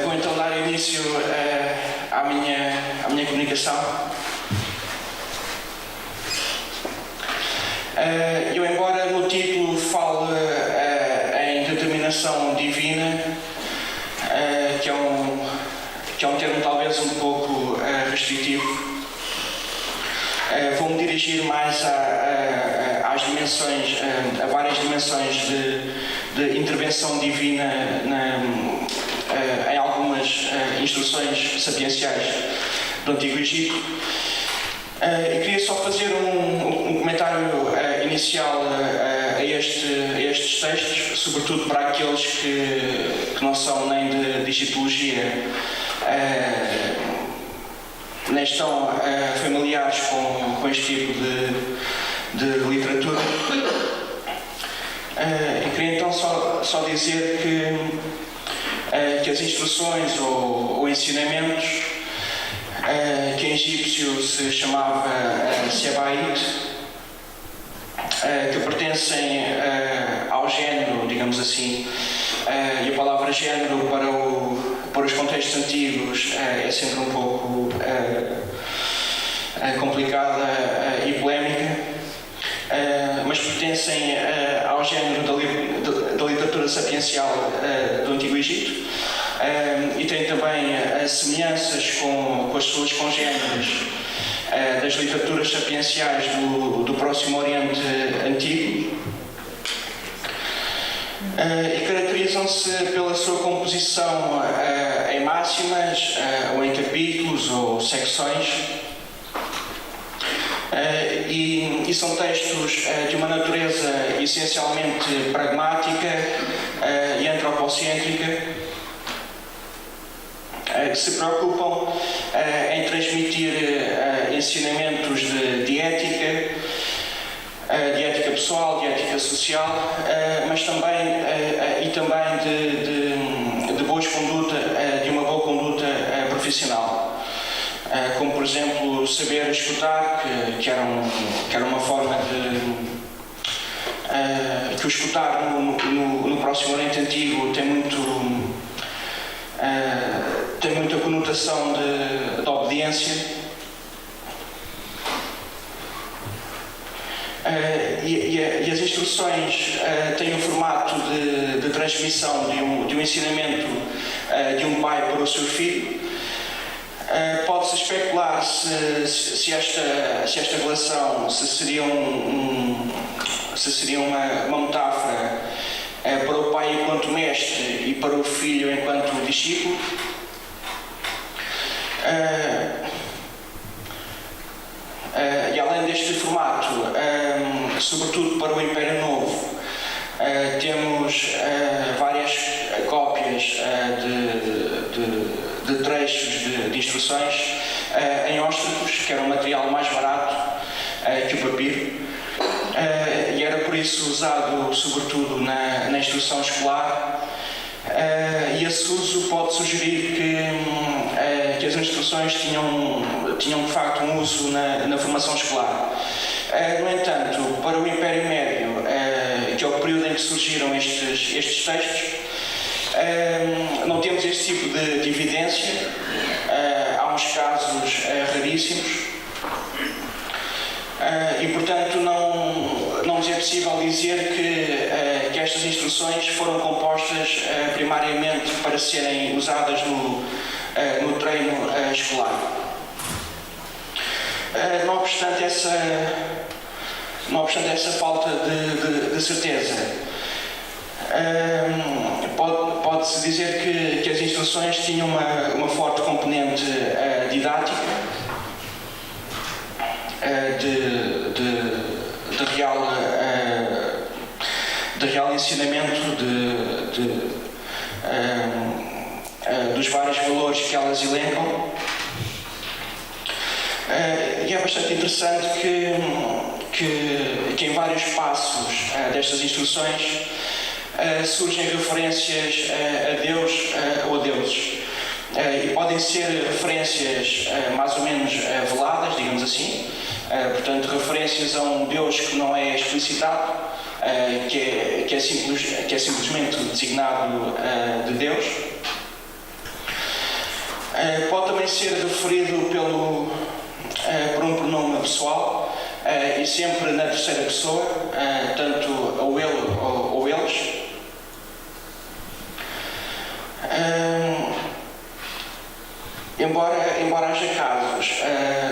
Vou então dar início à minha comunicação. Eu, embora no título fale em determinação divina, que é um termo talvez um pouco restritivo, vou-me dirigir mais às dimensões, a várias dimensões de intervenção divina em algumas instruções sapienciais do Antigo Egito. E queria só fazer um comentário inicial a estes textos, sobretudo para aqueles que não são nem de egiptologia, nem estão familiares com este tipo de literatura. E queria então só dizer que as instruções ou ensinamentos, que em egípcio se chamava Sebait, que pertencem ao género, digamos assim, e a palavra género para os contextos antigos é sempre um pouco complicada e polémica, mas pertencem ao género da literatura sapiencial do Antigo Egito, e têm também semelhanças com as suas congêneres das literaturas sapienciais do Próximo Oriente Antigo, e caracterizam-se pela sua composição em máximas, ou em capítulos ou secções, e são textos de uma natureza essencialmente pragmática e antropocêntrica, que se preocupam em transmitir ensinamentos de ética, de ética pessoal, de ética social, mas também de boas conduta, de uma boa conduta profissional, como por exemplo saber escutar, que era uma forma que o escutar no Próximo Oriente Antigo tem muita conotação de obediência. E as instruções têm o formato de transmissão de um ensinamento de um pai para o seu filho. Pode-se especular se esta relação seria uma metáfora para o pai enquanto mestre e para o filho enquanto discípulo. E além deste formato, sobretudo para o Império Novo, temos várias cópias de trechos de instruções em óstracos, que era um material mais barato que o papiro, e era por isso usado sobretudo na instrução escolar. E esse uso pode sugerir que as instruções tinham de facto um uso na formação escolar. No entanto, para o Império Médio, que é o período em que surgiram estes textos, não temos este tipo de evidência. Há uns casos raríssimos, e portanto não nos é possível dizer que estas instruções foram compostas primariamente para serem usadas no treino escolar. Não obstante essa falta de certeza, pode-se dizer que as instruções tinham uma forte componente didática, de real ensinamento dos vários valores que elas elencam. E é bastante interessante que em vários passos destas instruções surgem referências a Deus ou a deuses. E podem ser referências mais ou menos veladas, digamos assim, portanto referências a um Deus que não é explicitado, que é simplesmente designado de Deus, Pode também ser referido por um pronome pessoal e sempre na terceira pessoa, tanto ou ele ou eles. Embora haja casos,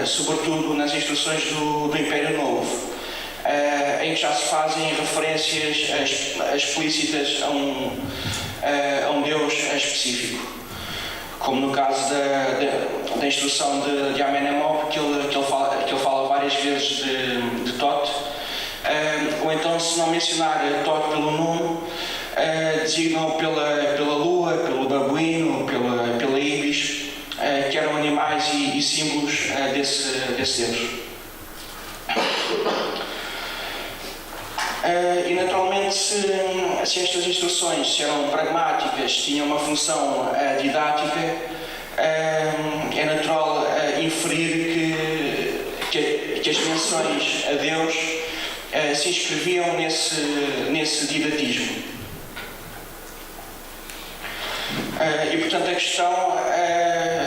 sobretudo nas instruções do Império Novo, em que já se fazem referências explícitas a um Deus específico, como no caso da instrução de Amenemop, que ele fala várias vezes de Thoth, ou então, se não mencionar Thoth pelo nome, designam pela lua, pelo babuíno, pela ibis, que eram animais e símbolos desse Deus. E naturalmente, se estas instruções eram pragmáticas, tinham uma função didática, é natural inferir que as menções a Deus se inscreviam nesse didatismo. E portanto a questão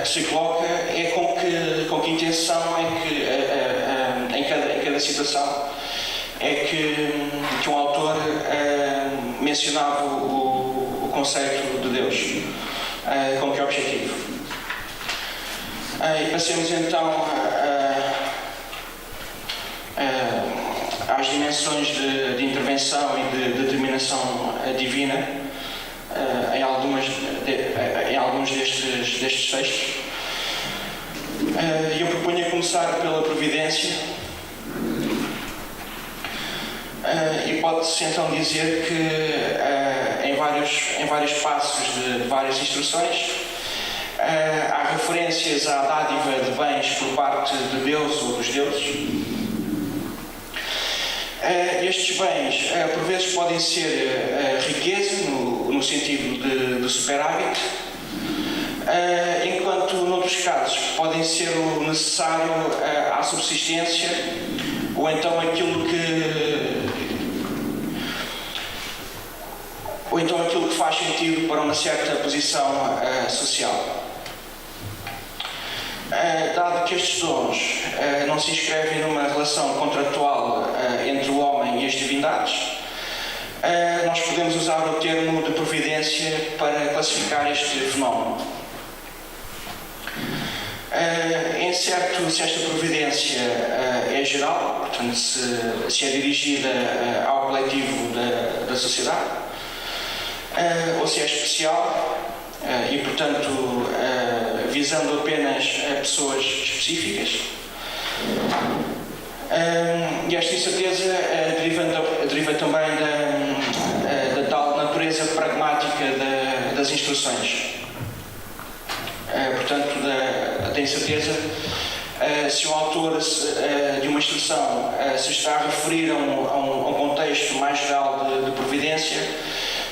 que se coloca é com que intenção é que em cada situação é que um autor mencionava o conceito de Deus, com que objetivo. E passemos então às dimensões de intervenção e de determinação divina em alguns destes textos. Eu proponho começar pela providência. E pode-se então dizer que em vários passos de várias instruções há referências à dádiva de bens por parte de Deus ou dos deuses. Estes bens por vezes podem ser riqueza no sentido de superávit, enquanto noutros casos podem ser o necessário à subsistência, ou então aquilo que faz sentido para uma certa posição social. Dado que estes dons não se inscrevem numa relação contratual entre o homem e as divindades, nós podemos usar o termo de providência para classificar este fenómeno. É certo se esta providência é geral, portanto se é dirigida ao coletivo da sociedade, ou se é especial e, portanto, visando apenas pessoas específicas. E esta incerteza deriva também da tal natureza pragmática das instruções. Portanto, da incerteza se o autor de uma instrução se está a referir a um contexto mais geral de providência,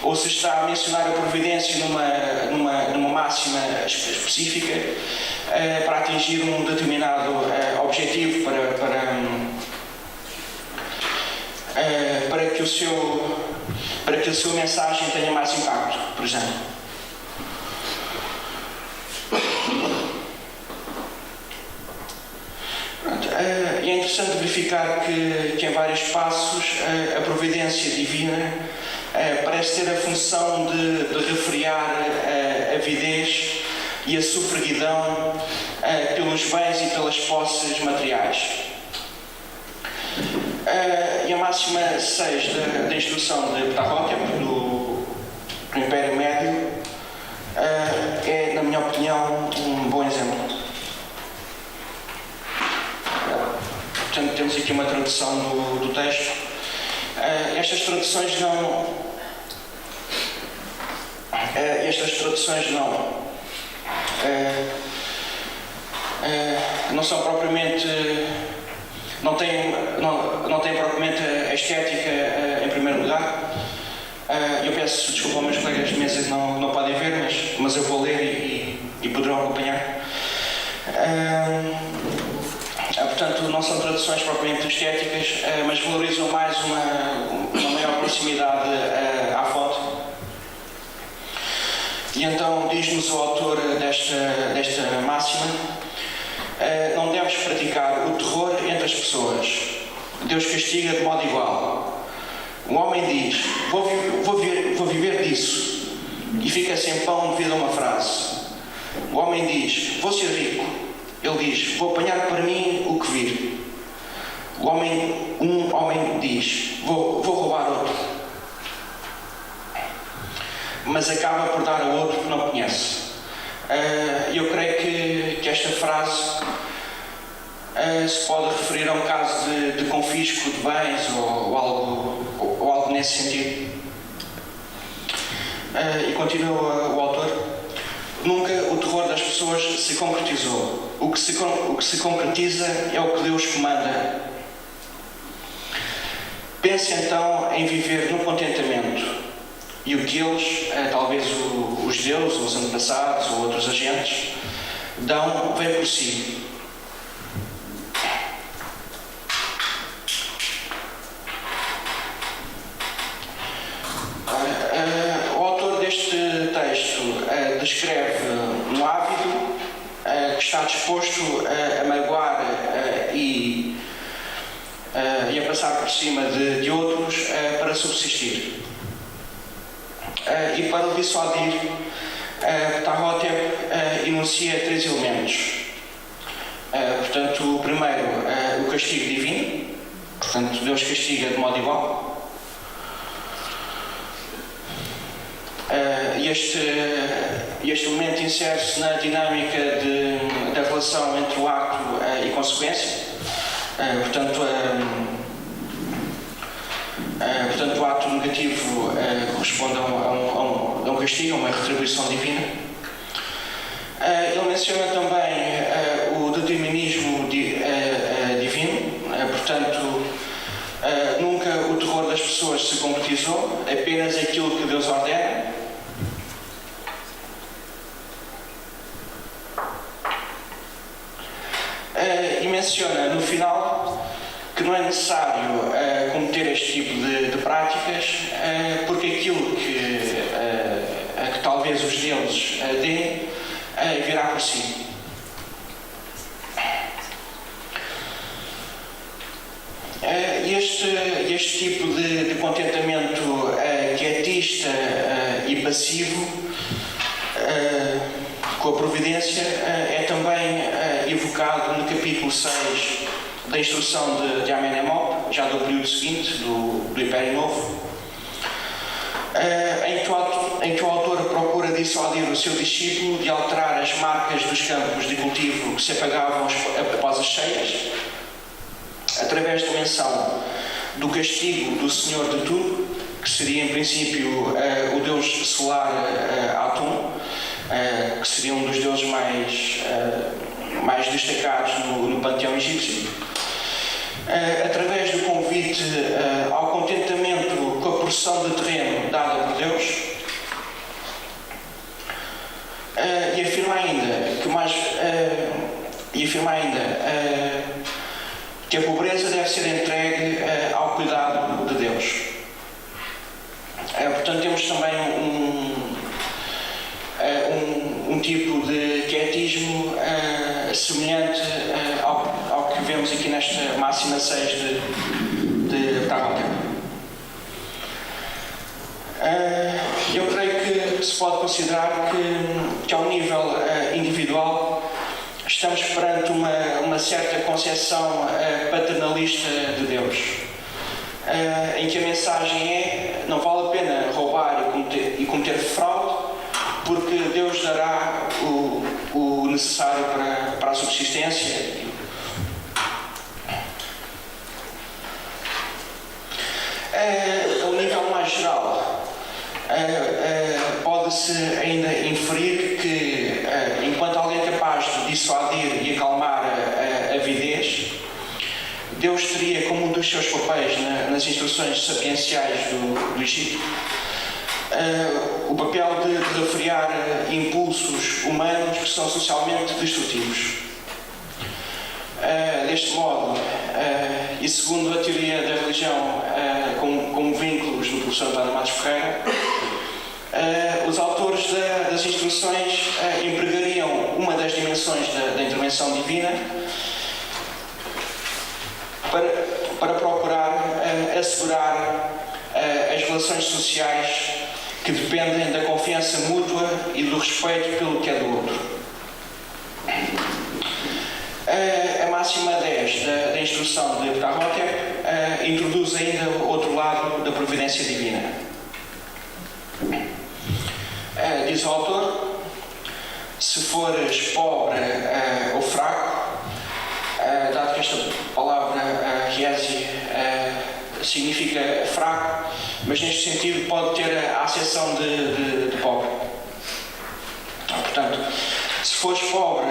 ou se está a mencionar a providência numa máxima específica para atingir um determinado objetivo, para que a sua mensagem tenha mais impacto, por exemplo. E é interessante verificar que em vários passos a providência divina parece ter a função de refrear a avidez e a sofreguidão pelos bens e pelas posses materiais. E a máxima 6 da instrução de Ptahhotep do Império Médio é, na minha opinião, um bom exemplo. Portanto, temos aqui uma tradução do texto. Estas traduções não são propriamente, não têm propriamente a estética em primeiro lugar. Eu peço desculpa aos meus colegas de mesa que não podem ver, mas eu vou ler e poderão acompanhar. Portanto, não são traduções propriamente estéticas, mas valorizam mais uma maior proximidade à fonte. E então diz-nos o autor desta máxima: não deves praticar o terror entre as pessoas. Deus castiga de modo igual. O homem diz: vou viver disso, e fica sem pão devido a uma frase. O homem diz: vou ser rico. Ele diz: vou apanhar para mim o que vir. Um homem diz: vou roubar outro. Mas acaba por dar a outro que não conhece. Eu creio que esta frase se pode referir a um caso de confisco de bens ou algo nesse sentido. E continua o autor: nunca o terror das pessoas se concretizou. O que se concretiza é o que Deus comanda. Pense então em viver no contentamento. E o que eles, talvez os deuses, os antepassados ou outros agentes, dão, vem por si. O autor deste texto descreve um ávido que está disposto a magoar e a passar por cima de outros para subsistir. E para o dissuadir, Ptahhotep enuncia 3 elementos. Portanto, o primeiro, o castigo divino. Portanto, Deus castiga de modo igual. Este elemento insere-se na dinâmica da relação entre o ato e consequência. Portanto, o ato negativo corresponde a um castigo, a uma retribuição divina. Ele menciona também o determinismo divino. Portanto, nunca o terror das pessoas se concretizou, apenas aquilo que Deus ordena. E menciona no final que não é necessário cometer este tipo de práticas, porque aquilo que talvez os deuses deem virá por si. Este tipo de contentamento quietista e passivo com a providência é também evocado no capítulo 6 da instrução de Amenemop, já do período seguinte, do Império Novo, em que o autor procura dissuadir o seu discípulo de alterar as marcas dos campos de cultivo que se apagavam após as cheias, através da menção do castigo do Senhor de tudo, que seria em princípio o deus solar Atum, que seria um dos deuses mais destacados no panteão egípcio, através do convite ao contentamento com a porção de terreno dada por Deus, e afirma ainda que a pobreza deve ser entregue ao cuidado de Deus. Portanto, temos também um tipo de quietismo semelhante ao que vemos aqui nesta máxima 6 de Ptahhotep. Eu creio que se pode considerar que ao nível individual estamos perante uma certa concepção paternalista de Deus, em que a mensagem é: não vale a pena roubar e cometer fraude, porque Deus dará o necessário para a subsistência. Ao nível mais geral, pode-se ainda inferir que, enquanto alguém capaz de dissuadir e acalmar a avidez, Deus teria como um dos seus papéis nas instruções sapienciais do Egito o papel de refrear impulsos humanos que são socialmente destrutivos. Deste modo, e segundo a teoria da religião como vínculos do professor António Matos Ferreira, Os autores das instruções empregariam uma das dimensões da intervenção divina para procurar assegurar as relações sociais que dependem da confiança mútua e do respeito pelo que é do outro. A máxima 10 da instrução de Ptahhotep introduz ainda o outro lado da providência divina. Diz o autor: se fores pobre ou fraco, dado que esta palavra Riesi significa fraco, mas neste sentido pode ter a acessão de pobre. Portanto, se fores pobre,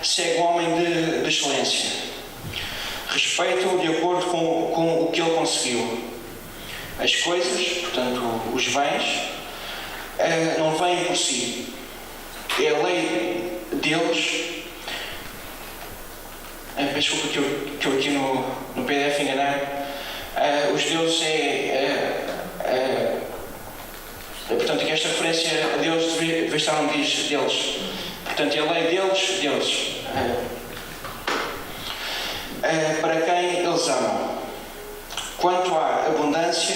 segue o homem de excelência. Respeita-o de acordo com o que ele conseguiu. As coisas, portanto, os bens, não vêm por si. É a lei deles. Peço desculpa que eu aqui no PDF enganei. Os deuses portanto, que esta referência a Deus deve estar onde diz deles. Portanto, é a lei deles, deuses. Para quem eles amam. Quanto à abundância,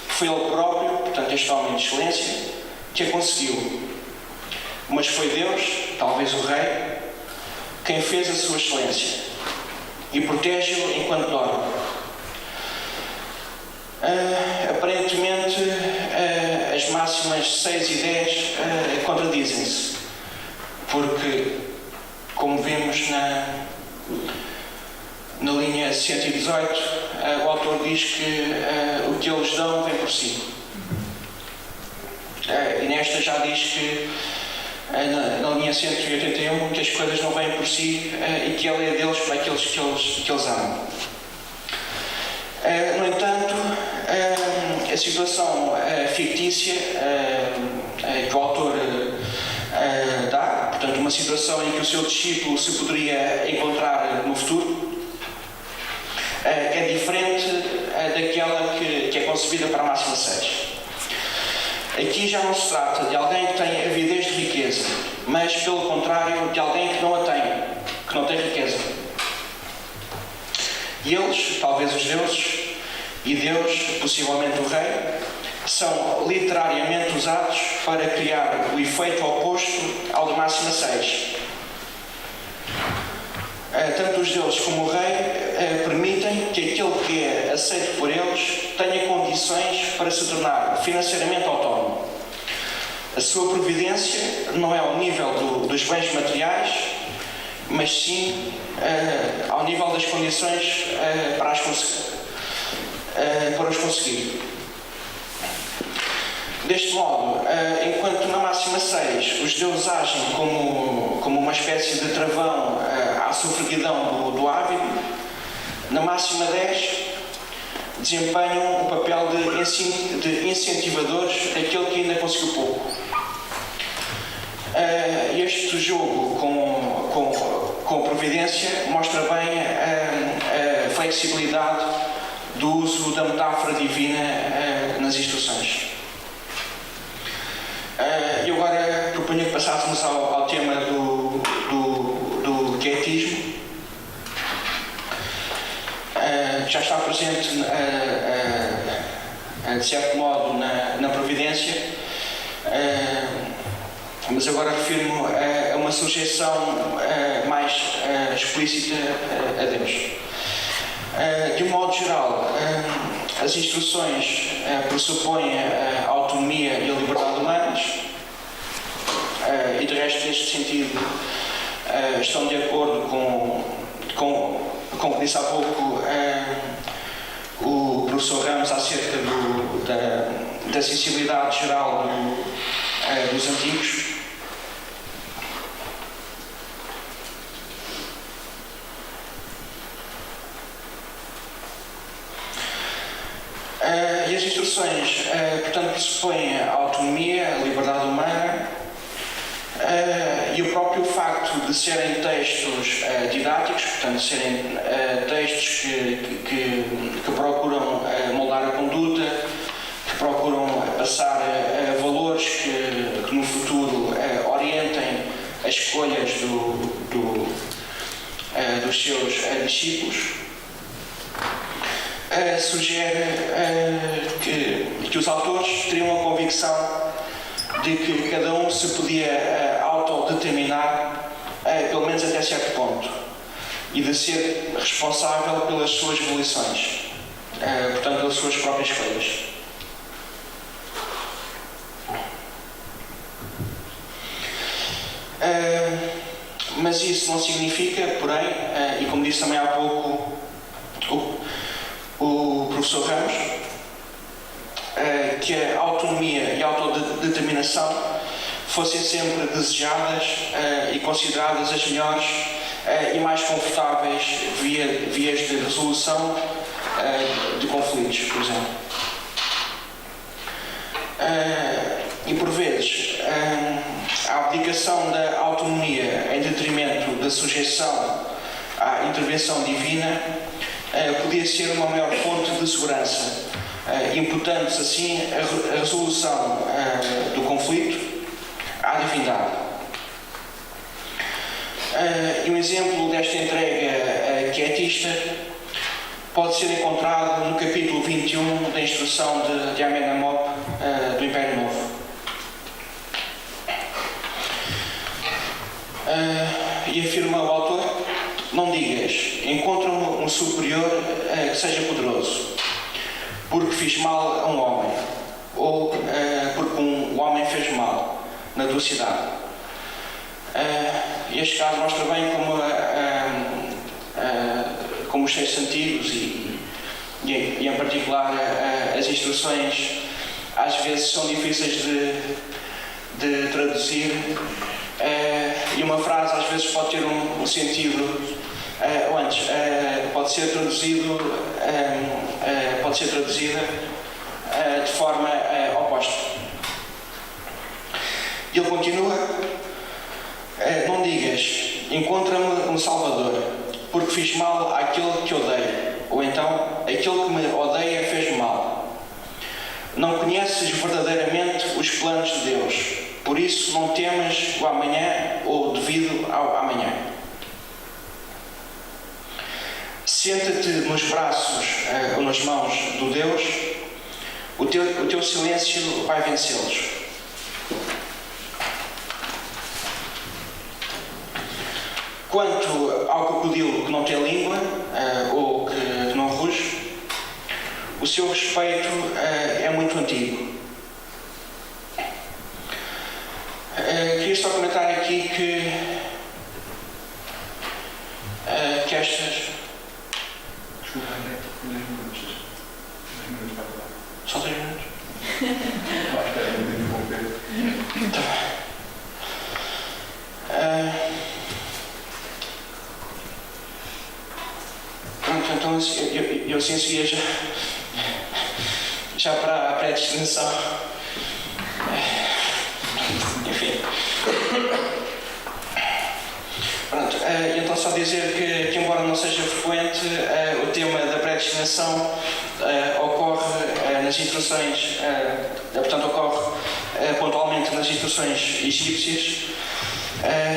foi ele próprio, portanto, este homem de excelência, que a conseguiu. Mas foi Deus, talvez o Rei, quem fez a sua excelência e protege-o enquanto dorme. Aparentemente, as máximas 6 e 10 contradizem-se, porque, como vimos na linha 118, o autor diz que o que eles dão vem por si. E nesta já diz que, na linha 181, que as coisas não vêm por si e que ela é deles para aqueles que eles amam. No entanto, a situação fictícia que o autor dá, portanto, uma situação em que o seu discípulo se poderia encontrar no futuro, é diferente daquela que é concebida para a máxima 6. Aqui já não se trata de alguém que tem avidez de riqueza, mas, pelo contrário, de alguém que não a tem, que não tem riqueza. E eles, talvez os deuses, e Deus, possivelmente o Rei, são literariamente usados para criar o efeito oposto ao da máxima 6. Tanto os deuses como o Rei permitem que aquele que é aceito por eles tenha condições para se tornar financeiramente autónomo. A sua providência não é ao nível dos bens materiais, mas sim ao nível das condições para os conseguir. Deste modo, enquanto na máxima 6 os deuses agem como uma espécie de travão à sofreguidão do ávido, na máxima 10 desempenham um papel de incentivadores daquele que ainda conseguiu pouco. Este jogo com a providência mostra bem a flexibilidade do uso da metáfora divina nas instruções. E agora proponho que passássemos ao tema do quietismo, que já está presente de certo modo na providência, mas agora refiro-me a uma sujeição mais explícita a Deus. De um modo geral, as instruções pressupõem a autonomia e a liberdade humanas, e de resto, neste sentido, estão de acordo com o que disse há pouco o professor Ramos acerca da sensibilidade geral dos antigos. E as instruções, portanto, pressupõem a autonomia, a liberdade humana, e o próprio facto de serem textos didáticos, portanto, serem textos que procuram moldar a conduta, que procuram escolhas dos seus discípulos, sugere que os autores teriam a convicção de que cada um se podia autodeterminar, pelo menos até certo ponto, e de ser responsável pelas suas volições, portanto, pelas suas próprias escolhas. Mas isso não significa, porém, e como disse também há pouco o professor Ramos, que a autonomia e a autodeterminação fossem sempre desejadas e consideradas as melhores e mais confortáveis vias de resolução de conflitos, por exemplo. E por vezes a abdicação da autonomia em detrimento da sujeição à intervenção divina podia ser uma maior fonte de segurança, imputando-se assim a resolução do conflito à divindade. E um exemplo desta entrega quietista pode ser encontrado no capítulo 21 da instrução de Amenemop do Império Novo. E afirma o autor: não digas, encontra-me um superior que seja poderoso, porque fiz mal a um homem, ou porque um homem fez mal na tua cidade. Este caso mostra bem como os seis sentidos e em particular as instruções às vezes são difíceis de traduzir, e uma frase às vezes pode ter um sentido, ou antes, pode ser traduzida de forma oposta. Ele continua: não digas, encontra-me um Salvador, porque fiz mal àquele que odeio, ou então, aquele que me odeia fez-me mal. Não conheces verdadeiramente os planos de Deus, por isso não temas o amanhã ou devido ao amanhã. Senta-te nos braços ou nas mãos do Deus, o teu silêncio vai vencê-los. Quanto ao crocodilo que não tem língua ou que não ruge, o seu respeito é muito antigo. Queria só comentar aqui que estas... Desculpa, André, 10 minutos. 10 minutos para falar. Só 3 minutos? Acho que era muito interromper. Está bem. Pronto, então eu assim seguia já para a pré-destinação. Enfim. Pronto, então só dizer que embora não seja frequente, o tema da predestinação ocorre nas instruções, portanto ocorre pontualmente nas instruções egípcias,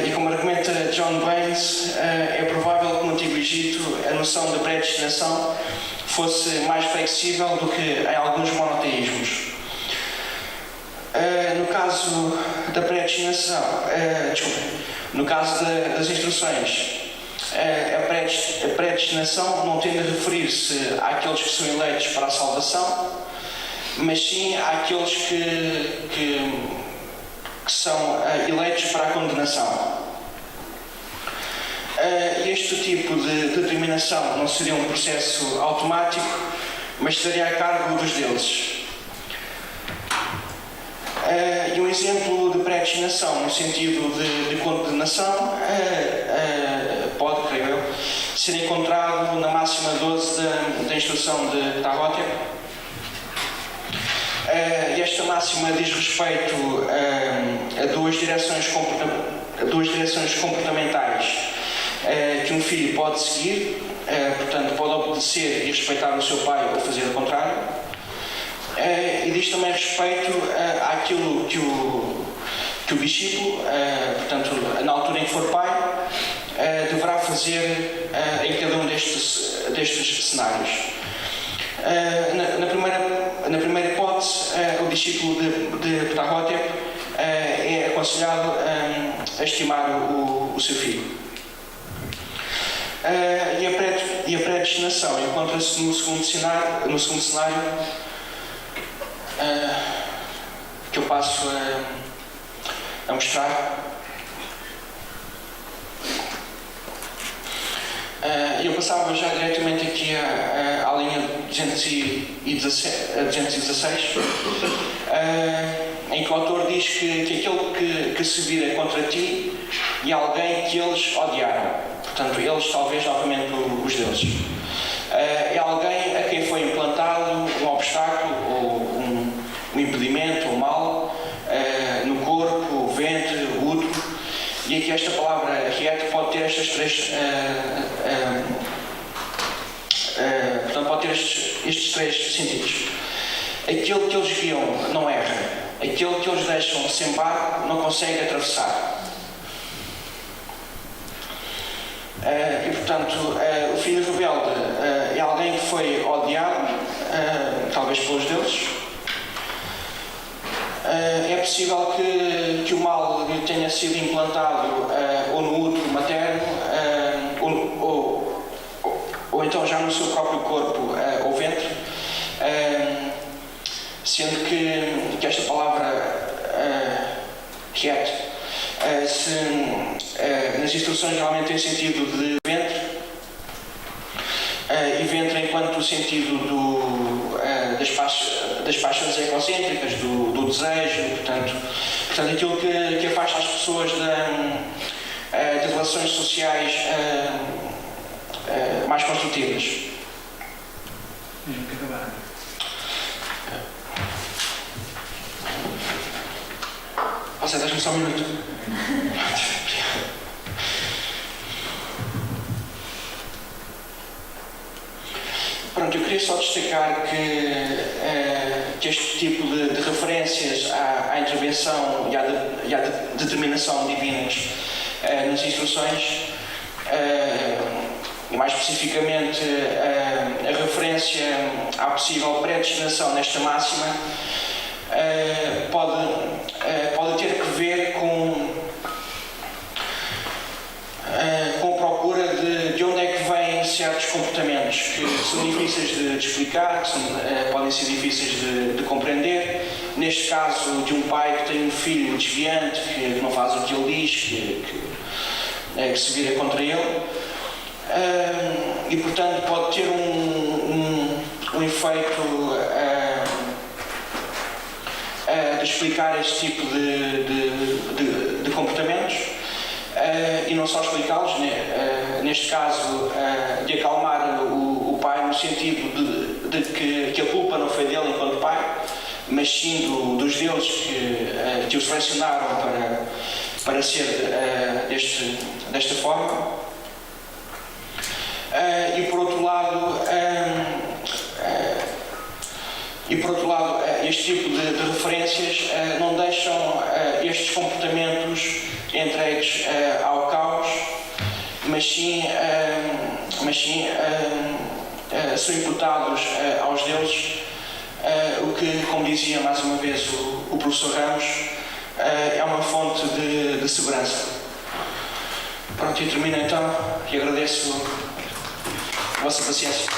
e como argumenta John Baines, é provável que no Antigo Egito a noção de predestinação fosse mais flexível do que em alguns monoteísmos. No caso da predestinação, no caso das instruções, a predestinação não tende a referir-se àqueles que são eleitos para a salvação, mas sim àqueles que são eleitos para a condenação. Este tipo de determinação não seria um processo automático, mas estaria a cargo dos deuses. E um exemplo de predestinação no sentido de condenação pode, creio eu, ser encontrado na máxima 12 da instrução de Tahotep. Esta máxima diz respeito a duas direções comportamentais que um filho pode seguir, portanto pode obedecer e respeitar o seu pai ou fazer o contrário. E diz também respeito àquilo que o discípulo, portanto, na altura em que for pai, deverá fazer em cada um destes cenários. Na primeira hipótese, o discípulo de Ptah Hotep é aconselhado a estimar o seu filho. E a predestinação encontra-se no segundo cenário, que eu passo a mostrar. Eu passava já diretamente aqui à linha 216, em que o autor diz que aquele que se vira contra ti e alguém que eles odiaram. Portanto, eles talvez novamente os deuses. É alguém a quem foi implantado um obstáculo ou um impedimento, um mal, no corpo, o ventre, o útero. E aqui esta palavra hiet pode ter estas três, portanto pode ter estes três sentidos. Aquele que eles guiam não erra, aquele que eles deixam sem barco não consegue atravessar. E portanto o filho rebelde é alguém que foi odiado, talvez pelos deuses. É possível que o mal lhe tenha sido implantado ou no útero materno ou então já no seu próprio corpo ou ventre, sendo que esta palavra hiet nas instruções geralmente tem sentido de ventre, e ventre enquanto o sentido das paixões egocêntricas, do desejo, portanto aquilo que afasta as pessoas de relações sociais mais construtivas. Mesmo que acabar. Você deixa-me só um minuto. Pronto, eu queria só destacar que este tipo de referências à intervenção e à determinação divinas nas instruções, e mais especificamente a referência à possível predestinação nesta máxima, pode ter que ver com a procura de onde é que vêm certos comportamentos que são difíceis de explicar, que podem ser difíceis de compreender. Neste caso de um pai que tem um filho desviante, que não faz o que ele diz, que se vira contra ele, e portanto pode ter um efeito de explicar este tipo de comportamentos, e não só explicá-los, neste caso de acalmar o pai no sentido de que a culpa não foi dele enquanto pai, mas sim dos deuses que o selecionaram para ser desta forma. E por outro lado, este tipo de referências não deixam estes comportamentos entregues ao caos, mas sim são imputados aos deuses, o que, como dizia mais uma vez o professor Ramos, é uma fonte de segurança. Pronto, e termino então, e agradeço a vossa paciência.